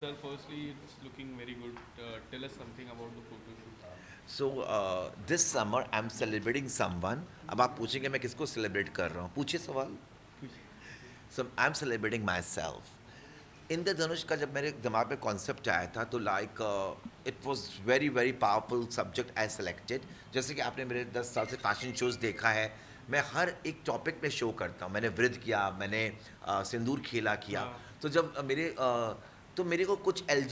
Sir, firstly, it's looking very good. Tell us something about the photo shoot. This summer I am celebrating someone. अब आप पूछेंगे मैं किसको celebrate कर रहा हूँ, पूछिए सवाल. So I am celebrating myself. Indradhanush का जब मेरे दिमाग में कॉन्सेप्ट आया था तो like it was very very powerful subject I selected. जैसे कि आपने मेरे 10 साल से फैशन शोज़ देखा है, मैं हर एक टॉपिक पे शो करता हूँ. मैंने वृद्ध किया, मैंने सिंदूर खेला किया. हाँ. तो जब तो मेरे को कुछ एल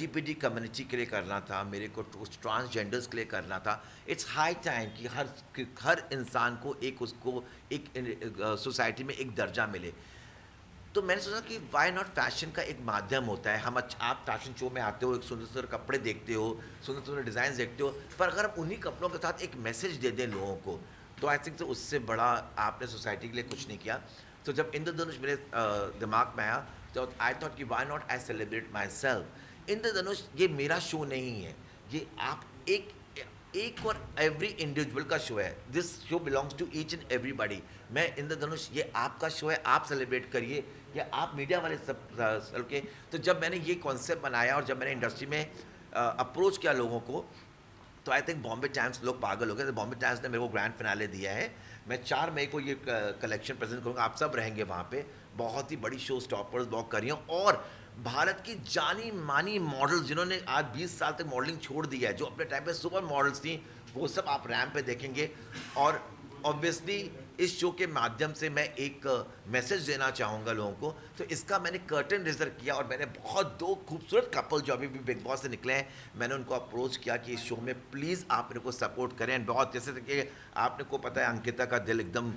कम्युनिटी के लिए करना था, मेरे को कुछ ट्रांसजेंडर्स के लिए करना था. इट्स हाई टाइम कि हर इंसान को एक उसको एक सोसाइटी में एक दर्जा मिले. तो मैंने सोचा कि वाई नॉट, फैशन का एक माध्यम होता है. आप फैशन शो में आते हो, एक सुंदर सुंदर कपड़े देखते हो, सुंदर सुंदर डिज़ाइन देखते हो, पर अगर आप उन्हीं कपड़ों के साथ एक मैसेज दे दें लोगों को, तो आई थिंक तो उससे बड़ा आपने सोसाइटी के लिए कुछ नहीं किया. तो जब इंद्रधनुष मेरे दिमाग में आया तो आई थॉट कि why not I celebrate myself. Indradhanush ये मेरा शो नहीं है, ये आप एक एक और एवरी इंडिविजुअल का शो है. This show belongs to each and everybody. मैं इंद्रधनुष, ये आपका शो है, आप सेलिब्रेट करिए, या आप मीडिया वाले सब के. तो जब मैंने ये कॉन्सेप्ट बनाया और जब मैंने इंडस्ट्री में अप्रोच किया लोगों को, तो आई थिंक बॉम्बे टाइम्स लोग पागल हो गए. तो बॉम्बे टाइम्स ने मेरे को ग्रैंड फिनाले दिया है. मैं 4 मई को ये कलेक्शन प्रेजेंट करूँगा, आप सब रहेंगे वहाँ पे. बहुत ही बड़ी शो स्टॉपर्स बहुत कर रही हैं, और भारत की जानी मानी मॉडल्स जिन्होंने आज 20 साल तक मॉडलिंग छोड़ दिया है, जो अपने टाइम पे सुपर मॉडल्स थी, वो सब आप रैम पे देखेंगे. और ऑब्वियसली इस शो के माध्यम से मैं एक मैसेज देना चाहूँगा लोगों को. तो इसका मैंने कर्टन रेजर किया, और मैंने बहुत 2 खूबसूरत कपल जो अभी भी बिग बॉस से निकले हैं, मैंने उनको अप्रोच किया कि इस शो में प्लीज़ आप मेरे को सपोर्ट करें. एंड बहुत, जैसे कि आपने को पता है, अंकिता का दिल एकदम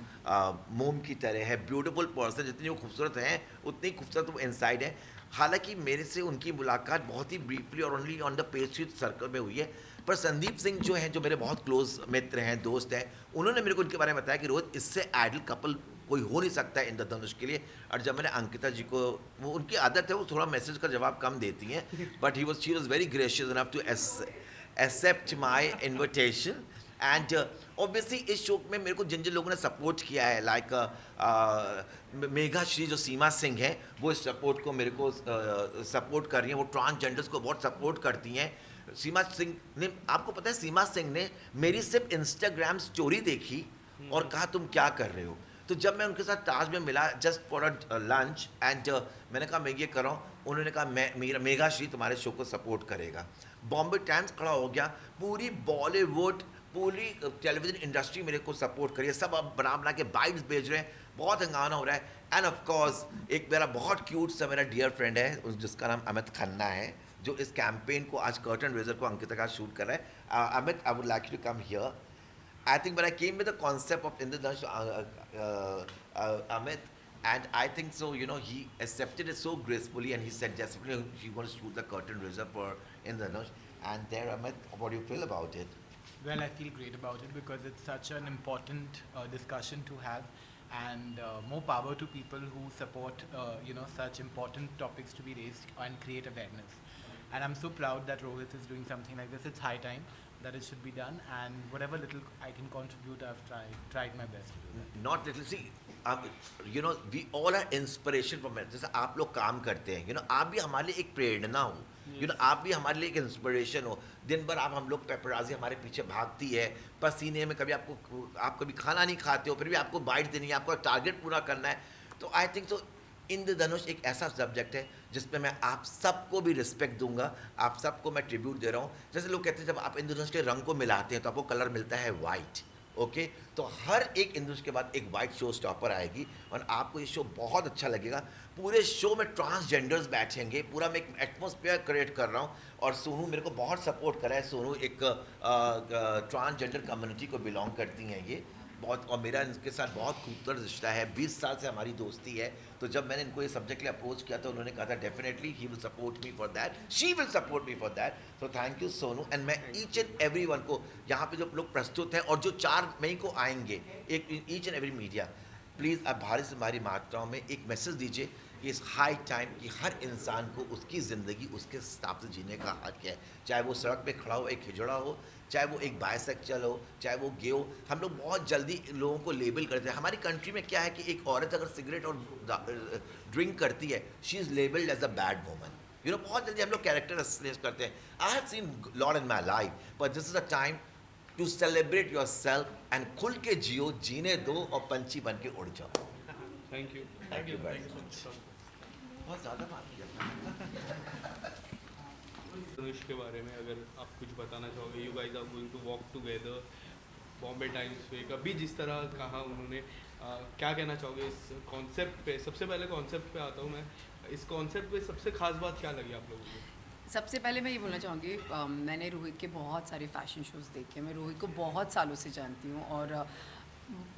मोम की तरह है, ब्यूटीफुल पर्सन. जितनी वो खूबसूरत हैं उतनी खूबसूरत वो इनसाइड है. हालांकि मेरे से उनकी मुलाकात बहुत ही ब्रीफली और only on the page circle में हुई है. पर संदीप सिंह जो हैं, जो मेरे बहुत क्लोज मित्र हैं, दोस्त हैं, उन्होंने मेरे को इनके बारे में बताया कि रोहित, इससे आइडल कपल कोई हो नहीं सकता है इंद्रधनुष के लिए. और जब मैंने अंकिता जी को, वो उनकी आदत है, वो थोड़ा मैसेज का जवाब कम देती हैं, but she was very gracious enough to accept my invitation. And obviously इस शो में मेरे को जिन जिन लोगों ने सपोर्ट किया है, लाइक मेघा श्री जो सीमा सिंह हैं, वो इस सपोर्ट को मेरे को सपोर्ट कर रही हैं. वो ट्रांसजेंडर्स को बहुत सपोर्ट करती हैं. सीमा सिंह ने, आपको पता है, सीमा सिंह ने मेरी सिर्फ इंस्टाग्राम स्टोरी देखी और कहा तुम क्या कर रहे हो. तो जब मैं उनके साथ ताज में मिला just for a lunch, and मैंने कहा मैं ये कर रहा हूँ, उन्होंने कहा मैं, मेरा मेघा श्री तुम्हारे शो को सपोर्ट करेगा. बॉम्बे टाइम्स खड़ा हो गया, पूरी बॉलीवुड, पूरी टेलीविजन इंडस्ट्री मेरे को सपोर्ट करिए. सब अब बना बना के बाइट्स भेज रहे हैं, बहुत हंगामा हो रहा है. एंड ऑफ कोर्स एक मेरा बहुत क्यूट सा मेरा डियर फ्रेंड है, जिसका नाम अमित खन्ना है, जो इस कैंपेन को, आज कर्टन रेजर को अंकिता का शूट कर रहा है. Amit, I would like you to come here. I think when I came with the concept of Indradhanush, Amit, and I think so, you know, he accepted it so gracefully, and he said definitely he wants to shoot the curtain raiser for Indradhanush. And there, Amit, what do you feel about it? Well, I feel great about it because it's such an important discussion to have, and more power to people who support, such important topics to be raised and create awareness. And I'm so proud that Rohit is doing something like this. It's high time that it should be done, and whatever little I can contribute, I've tried my best to do that. Not little, see, आप, you know, we all are inspiration from it. जैसे आप लोग काम करते हैं, you know, आप भी हमारे लिए एक प्रेरणा हो, you know, आप भी हमारे लिए एक इंस्पिरेशन हो. दिन भर आप, हम लोग पेपराजी हमारे पीछे भागती है, पसीने में, कभी आपको, आप कभी खाना नहीं खाते हो, फिर भी आपको बाइट देनी है, आपको टारगेट पूरा करना है. तो आई थिंक तो इंद्रधनुष एक ऐसा सब्जेक्ट है जिसपे मैं आप सबको भी रिस्पेक्ट दूंगा, आप सबको मैं ट्रिब्यूट दे रहा हूँ. जैसे लोग कहते हैं जब आप इंद्रधनुष के रंग को मिलाते हैं तो आपको कलर मिलता है वाइट. ओके, तो हर एक इंद्रधनुष के बाद एक वाइट शो स्टॉपर आएगी, और आपको ये शो बहुत अच्छा लगेगा. पूरे शो में ट्रांसजेंडर्स बैठेंगे, पूरा मैं एक एटमोसफियर क्रिएट कर रहा हूँ. और सोनू मेरे को बहुत सपोर्ट करा है. सोनू एक ट्रांसजेंडर कम्युनिटी को बिलोंग करती हैं ये बहुत, और मेरा इनके साथ बहुत खूबसूरत रिश्ता है, 20 साल से हमारी दोस्ती है. तो जब मैंने इनको ये सब्जेक्ट के लिए अप्रोच किया तो उन्होंने कहा था definitely he will support me for that, she will support me for that. तो थैंक यू सोनू. एंड मैं ईच एंड एवरी वन को, यहाँ पे जो लोग प्रस्तुत हैं और जो 4 मई को आएंगे, एक each and every media, please आप भारी से भारी मात्राओं में एक मैसेज दीजिए कि इस हाई टाइम कि हर इंसान को उसकी ज़िंदगी उसके हिसाब से जीने का हक है. चाहे वो सड़क पे खड़ा हो, एक हिजड़ा हो, चाहे वो एक बायसेक्चुअल हो, चाहे वो गे हो. हम लोग बहुत जल्दी लोगों को लेबल करते हैं. हमारी कंट्री में क्या है कि एक औरत अगर सिगरेट और ड्रिंक करती है, she is labelled as a bad woman. You know बहुत जल्दी हम लोग कैरेक्टर एस्टेब्लिश करते हैं. I have seen lot in my life, but this is a time to celebrate yourself and खुल के जियो, जीने दो और पंछी बन के उड़ जाओ. Thank you. Thank you very much. बहुत ज़्यादा बात किया. धनुष के बारे में अगर आप कुछ बताना चाहोगे, you guys are going to walk together Bombay Times पे, कभी जिस तरह कहा उन्होंने, क्या कहना चाहोगे इस कॉन्सेप्ट पे? सबसे पहले कॉन्सेप्ट पे आता हूँ मैं. इस कॉन्सेप्ट पे सबसे खास बात क्या लगी आप लोगों को? सबसे पहले मैं ये बोलना चाहूँगी, मैंने रोहित के बहुत सारे फैशन शोज़ देखे. मैं रोहित को बहुत सालों से जानती हूँ और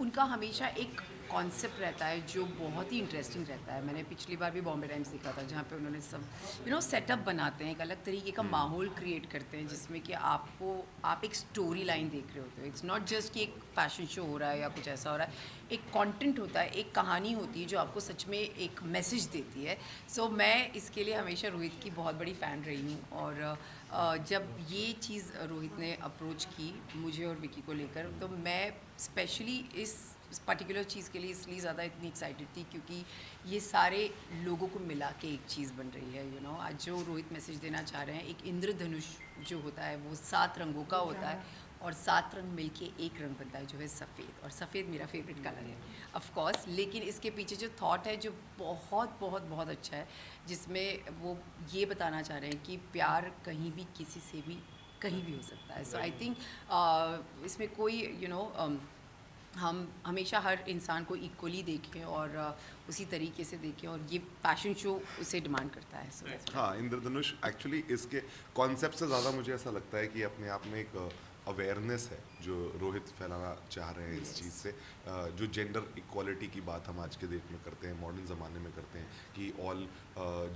उनका हमेशा एक कॉन्सेप्ट रहता है जो बहुत ही इंटरेस्टिंग रहता है. मैंने पिछली बार भी बॉम्बे टाइम्स देखा था जहाँ पे उन्होंने सब सेटअप बनाते हैं, एक अलग तरीके का माहौल क्रिएट करते हैं जिसमें कि आप एक स्टोरी लाइन देख रहे होते हो. इट्स नॉट जस्ट कि एक फैशन शो हो रहा है या कुछ ऐसा हो रहा है, एक कंटेंट होता है, एक कहानी होती है जो आपको सच में एक मैसेज देती है. सो मैं इसके लिए हमेशा रोहित की बहुत बड़ी फ़ैन रही हूँ और जब ये चीज़ रोहित ने अप्रोच की मुझे और विकी को लेकर, तो मैं स्पेशली इस पर्टिकुलर चीज़ के लिए इसलिए ज़्यादा इतनी एक्साइटेड थी क्योंकि ये सारे लोगों को मिला के एक चीज़ बन रही है. आज जो रोहित मैसेज देना चाह रहे हैं, एक इंद्रधनुष जो होता है वो 7 रंगों का होता है और 7 रंग मिलके एक रंग बनता है जो है सफ़ेद. और सफ़ेद मेरा फेवरेट कलर है ऑफ कोर्स, लेकिन इसके पीछे जो थॉट है जो बहुत बहुत बहुत अच्छा है, जिसमें वो ये बताना चाह रहे हैं कि प्यार कहीं भी किसी से भी कहीं भी हो सकता है. सो आई थिंक इसमें कोई हम हमेशा हर इंसान को इक्वली देखें और उसी तरीके से देखें और ये फैशन शो उसे डिमांड करता है. So हाँ, इंद्रधनुष एक्चुअली इसके कॉन्सेप्ट से ज़्यादा मुझे ऐसा लगता है कि अपने आप में एक अवेयरनेस है जो रोहित फैलाना चाह रहे हैं इस चीज़ से. जो जेंडर इक्वालिटी की बात हम आज के डेट में करते हैं, मॉडर्न ज़माने में करते हैं कि all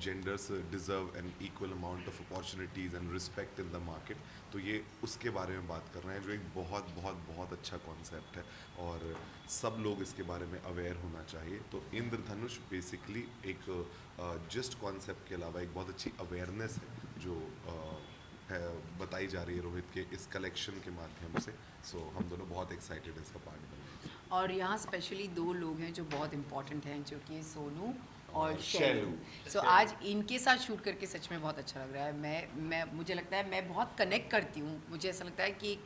genders deserve an equal amount of opportunities and respect in the market. तो ये उसके बारे में बात कर रहे हैं जो एक बहुत बहुत बहुत अच्छा कॉन्सेप्ट है और सब लोग इसके बारे में अवेयर होना चाहिए. तो इंद्रधनुष बेसिकली एक जस्ट कॉन्सेप्ट के अलावा एक बहुत अच्छी अवेयरनेस है जो है बताई जा रही है रोहित के इस कलेक्शन के माध्यम से. सो हम दोनों बहुत एक्साइटेड हैं इसका पार्ट बनने. और यहाँ स्पेशली 2 लोग हैं जो बहुत इम्पोर्टेंट हैं, जो कि सोनू और शैलू. सो आज इनके साथ शूट करके सच में बहुत अच्छा लग रहा है. मैं मुझे लगता है मैं बहुत कनेक्ट करती हूँ. मुझे ऐसा लगता है कि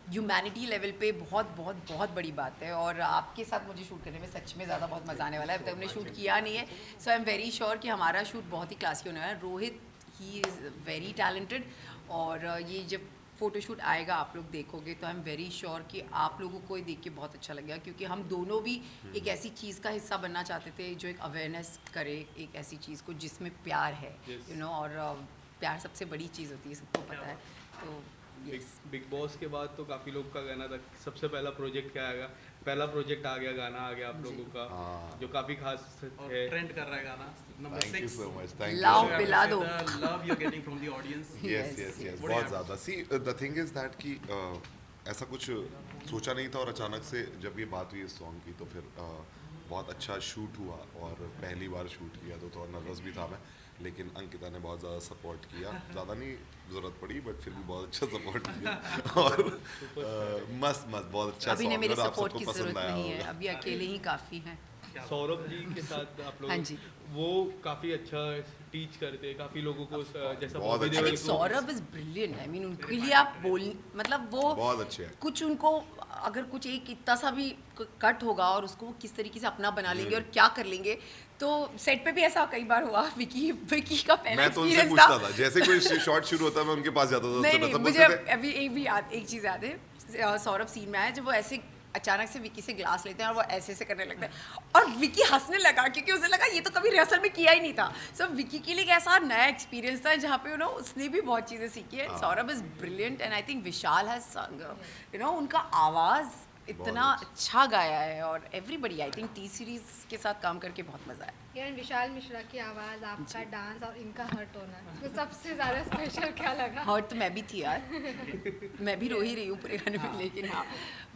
ह्यूमैनिटी लेवल पे बहुत बहुत बहुत बड़ी बात है और आपके साथ मुझे शूट करने में सच में ज़्यादा बहुत मज़ा आने वाला है. अब तक हमने शूट किया नहीं है, सो आई एम वेरी श्योर कि हमारा शूट बहुत ही क्लासी होने वाला है. Rohit he is very talented और ये जब फ़ोटोशूट आएगा आप लोग देखोगे तो आई एम वेरी श्योर कि आप लोगों को ये देख के बहुत अच्छा लगेगा क्योंकि हम दोनों भी एक ऐसी चीज़ का हिस्सा बनना चाहते थे जो एक अवेयरनेस करे एक ऐसी चीज़ को जिसमें प्यार है. और प्यार सबसे बड़ी चीज़ होती है, सबको पता है. तो बिग बॉस के बाद तो काफ़ी लोग का कहना था सबसे पहला प्रोजेक्ट क्या आएगा. पहला प्रोजेक्ट आ गया, गाना आ गया आप लोगों का जो काफ़ी खास है. ट्रेंड कर रहा है गाना number 6. Thank you so much. Thank Love you. पिला दो. Love you getting from the audience. Yes yes yes बहुत ज़्यादा. See the thing is that कि ऐसा कुछ सोचा नहीं था और अचानक से जब ये बात हुई इस सॉन्ग की तो फिर बहुत अच्छा शूट हुआ और पहली बार शूट किया तो थोड़ा नर्वस भी था मैं, लेकिन अंकिता ने बहुत ज़्यादा सपोर्ट किया. ज़्यादा नहीं ज़रूरत पड़ी बट फिर भी बहुत अच्छा सपोर्ट किया और मस्त बहुत अच्छा. अभी ने मेरे सॉन्ग आप सपोर्ट सबको की पसंद ज़रूरत आया नहीं है, होगा. अभी अकेले ही काफ़ी हैं. सौरभ जी के साथ आप लोग हाँ जी. वो काफ़ी अच्छा टीच करते हैं काफ़ी लोगों को, जैसा बहुत बॉबी अच्छा. आई देओल थिंक को- Saurabh is brilliant. I mean उनके लिए आप बोल मतलब वो बहुत अच्छे हैं. कुछ उनको अगर कुछ एक इतना सा भी कट होगा और उसको वो किस तरीके से अपना बना लेंगे और क्या कर लेंगे. तो सेट पे भी ऐसा कई बार हुआ. विकी का पहला मैं तो उनसे एक्सपीरियंस पूछता था. था जैसे कोई शॉट शुरू होता है मैं उनके पास जाता था. नहीं उससे नहीं मतलब मुझे बोलते थे, अभी एक चीज़ याद है. सौरभ सीन में आया जब वो ऐसे अचानक से विकी से ग्लास लेते हैं और वो ऐसे ऐसे करने लगता है और विकी हंसने लगा क्योंकि उसे लगा ये तो कभी रिहर्सल में किया ही नहीं था. सो विकी के लिए एक ऐसा नया एक्सपीरियंस था जहाँ पे उसने भी बहुत चीज़ें सीखी है. Saurabh is brilliant and I think Vishal has संग उनका आवाज़ इतना अच्छा गाया है और everybody I think T series के साथ काम करके बहुत मज़ा आया. यार विशाल मिश्रा की आवाज़, आपका डांस और इनका हर्ट होना, तो सबसे ज़्यादा स्पेशल क्या लगा? हर्ट तो मैं भी थी यार. मैं भी रो ही रही हूँ पूरे गाने में, लेकिन हाँ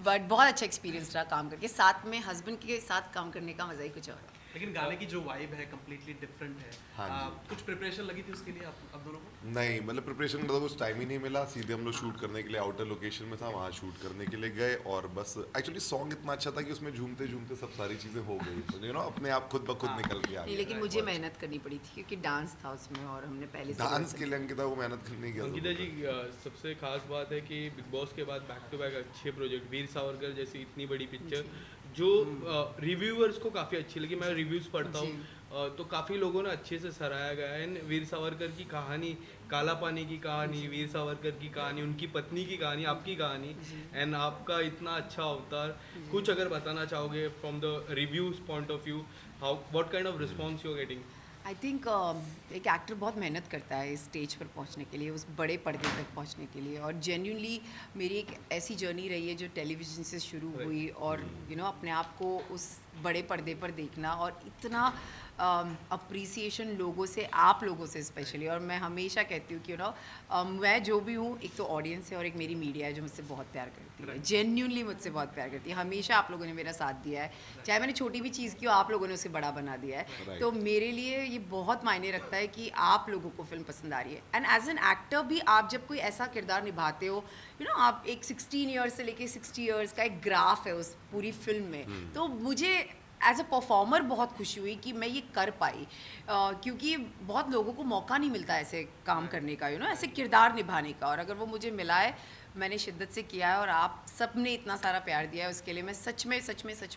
बट बहुत अच्छा एक्सपीरियंस रहा काम करके. साथ में हस्बैंड के साथ काम करने का मज़ा ही कुछ और है. लेकिन गाने की जो वाइब है कम्प्लीटली डिफरेंट है। हाँ जी। कुछ प्रिपरेशन लगी थी उसके लिए आप दोनों को? नहीं, मतलब प्रिपरेशन का तो कुछ टाइम ही नहीं मिला, सीधे हम लोग शूट करने के लिए आउटर लोकेशन में था, वहाँ शूट करने के लिए गए और बस एक्चुअली सॉन्ग इतना अच्छा था कि उसमें झूमते झूमते सब सारी चीज़ें हो गई, तो यू नो अपने आप खुद ब खुद निकल के आ नहीं, गया। लेकिन मुझे मेहनत करनी पड़ी थी क्योंकि डांस था उसमें और हमने पहले से डांस के लिए अंकिता को मेहनत करने की अंकिता जरूरत जी है। सबसे खास बात है कि बिग बॉस के बाद बैक टू बैक अच्छे प्रोजेक्ट, वीर सावरकर जैसी इतनी बड़ी पिक्चर जो रिव्यूअर्स को काफ़ी अच्छी लगी। मैं रिव्यूज़ पढ़ता हूँ तो काफ़ी लोगों ने अच्छे से सराहा गया है। एंड वीर सावरकर की कहानी, काला पानी की कहानी, वीर सावरकर की कहानी, उनकी पत्नी की कहानी, आपकी कहानी, एंड आपका इतना अच्छा अवतार, कुछ अगर बताना चाहोगे from the reviews point of view, how what kind of response you are getting? I think एक एक्टर बहुत मेहनत करता है इस स्टेज पर पहुंचने के लिए, उस बड़े पर्दे तक पहुंचने के लिए, और जेन्युइनली मेरी एक ऐसी जर्नी रही है जो टेलीविज़न से शुरू हुई और यू नो अपने आप को उस बड़े पर्दे पर देखना और इतना अप्रिसिएशन लोगों से, आप लोगों से स्पेशली। और मैं हमेशा कहती हूँ कि यू नो मैं जो भी हूँ, एक तो ऑडियंस है और एक मेरी मीडिया है जो मुझसे बहुत प्यार करती है, जेन्युइनली मुझसे बहुत प्यार करती है। हमेशा आप लोगों ने मेरा साथ दिया है, चाहे मैंने छोटी भी चीज़ की हो, आप लोगों ने उसे बड़ा बना दिया है। तो मेरे लिए ये बहुत मायने रखता है कि आप लोगों को फिल्म पसंद आ रही है। एंड एज एन एक्टर भी आप जब कोई ऐसा किरदार निभाते हो, यू नो आप एक 16 ईयर्स से लेके 60 ईयर्स का एक ग्राफ है उस पूरी फिल्म में, तो मुझे एज अ परफॉर्मर बहुत खुशी हुई कि मैं ये कर पाई, क्योंकि बहुत लोगों को मौका नहीं मिलता ऐसे काम करने का, यू नो ऐसे किरदार निभाने का, और अगर वो मुझे मिला है, मैंने शिद्दत से किया है और आप सब ने इतना सारा प्यार दिया है, उसके लिए मैं सच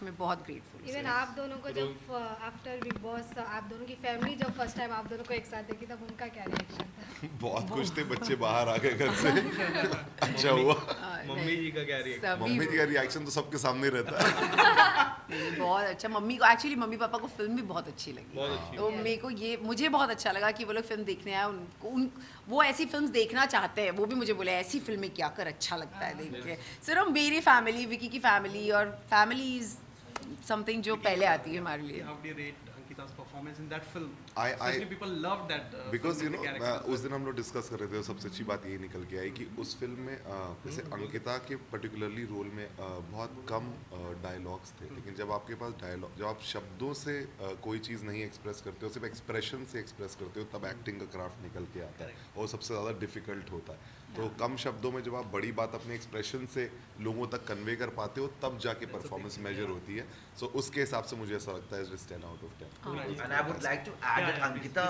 में बहुत ग्रेटफुल हूँ। इवन आप दोनों को जब आफ्टर बिग बॉस आप दोनों की फैमिली जब फर्स्ट टाइम आप दोनों को एक साथ देखी तब उनका क्या रिएक्शन था? बहुत खुश थे बच्चे, बाहर आ गए घर से। अच्छा हुआ। मम्मी जी का क्या रिएक्शन? मम्मी जी का रिएक्शन तो सबके सामने रहता है। बहुत अच्छा, मम्मी को एक्चुअली मम्मी पापा को फिल्म भी बहुत अच्छी लगी, बहुत अच्छी। तो मेरे को ये मुझे बहुत अच्छा लगा कि वो लोग फिल्म देखने आए, वो ऐसी फिल्म देखना चाहते हैं, वो भी मुझे बोले ऐसी फिल्में क्या कर अच्छा लगता है देख के। सिर्फ मेरी फैमिली, विकी की फैमिली, और फैमिली इज समथिंग जो पहले आती है हमारे लिए। How do you rate Ankita's performance in that film? I- Especially people love that. Because film you and the know character. उस दिन हम लोग डिस्कस कर रहे थे और सबसे अच्छी बात यही निकल के आई कि उस फिल्म में जैसे अंकिता के पर्टिकुलरली रोल में बहुत कम डायलॉग्स थे, लेकिन जब आपके पास डायलॉग, जब आप शब्दों से कोई चीज़ नहीं एक्सप्रेस करते हो, सिर्फ एक्सप्रेशन से एक्सप्रेस करते हो, तब एक्टिंग का क्राफ्ट निकल के आता है और सबसे ज़्यादा डिफिकल्ट होता है। तो कम शब्दों में जब आप बड़ी बात अपने एक्सप्रेशन से लोगों तक कन्वे कर पाते हो, तब जाके परफॉर्मेंस मेजर होती है। सो उसके हिसाब से मुझे ऐसा लगता है it's 10 out of 10। And I would like to add that Ankita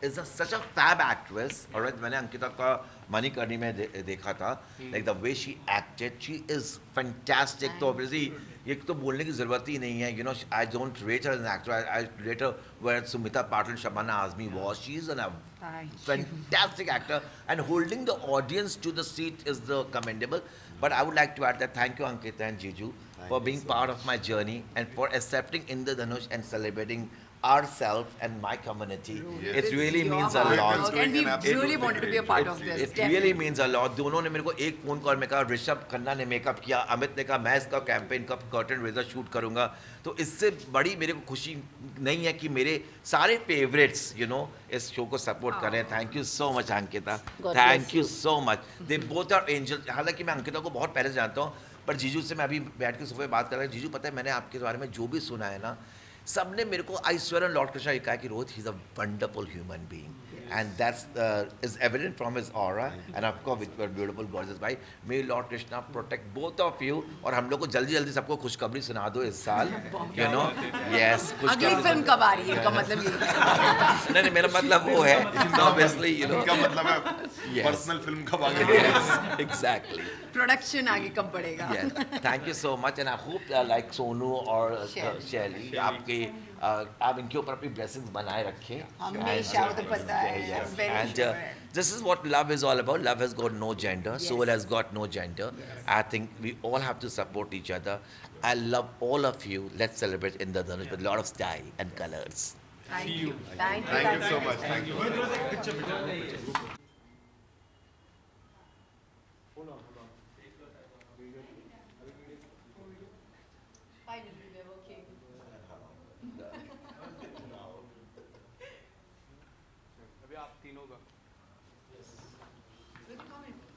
is such a fab actress. Alright, मैंने अंकिता का मणिकर्णी में देखा था, like the way she acted, she is fantastic. तो obviously ये तो बोलने की ज़रूरत ही नहीं है, you know, I don't rate her as an actor. I rate her where Sumita Patil, Shabana Azmi was. She is a fantastic actor, and holding the audience to the seat is the commendable. But I would like to add that thank you Ankita and Jiju for being part of my journey and for accepting Indra Dhanush and celebrating ourselves and my community. It really means a lot. And we It- really wanted to be a part of this. It really means a lot. दोनों ने मेरे को एक phone call में कहा, ऋषभ खन्ना ने makeup किया, अमित ने कहा मैं इसका कैंपेन का कर्टन रेजर शूट करूंगा। तो इससे बड़ी मेरे को खुशी नहीं है कि मेरे सारे फेवरेट्स यू नो इस शो को सपोर्ट कर रहे हैं। Thank you so much Ankita, thank you so much. They both are angel. हालांकि मैं अंकिता को बहुत पहले से जानता हूँ, पर जीजू से मैं अभी बैठ के सुबह बात कर रहा हूँ। जीजू पता है मैंने आपके बारे में जो भी सुना है ना, सबने मेरे को I swear on Lord Krishna ये कहा कि Rohit he is a wonderful human being, and that's is evident from his aura, and of course with your beautiful gorgeous wife. May Lord Krishna protect both of you, और हम लोग को जल्दी जल्दी सबको खुशखबरी सुना दो इस साल, you know, yes, अगली फिल्म कब आ रही है इनका मतलब ये है। नहीं मेरा मतलब वो है, obviously you know, इनका मतलब है पर्सनल फिल्म कब आगे। yes, exactly. प्रोडक्शन आगे कब बढ़ेगा? Yes, thank you so much, and I hope like Sonu और Shelly आपके आप इनके ऊपर अपनी blessings बनाए रखें। हमेशा, वो तो पता है। Yes. I'm very And sure. this is what love is all about. Love has got no gender. Soul has got no gender. I think we all have to support each other. I love all of you. Let's celebrate Indra Dhanush with a lot of style and colors. Thank you. Thank you. Thank you so much. Thank you. Finally, we're working. अभी आप तीनों का Will you come in?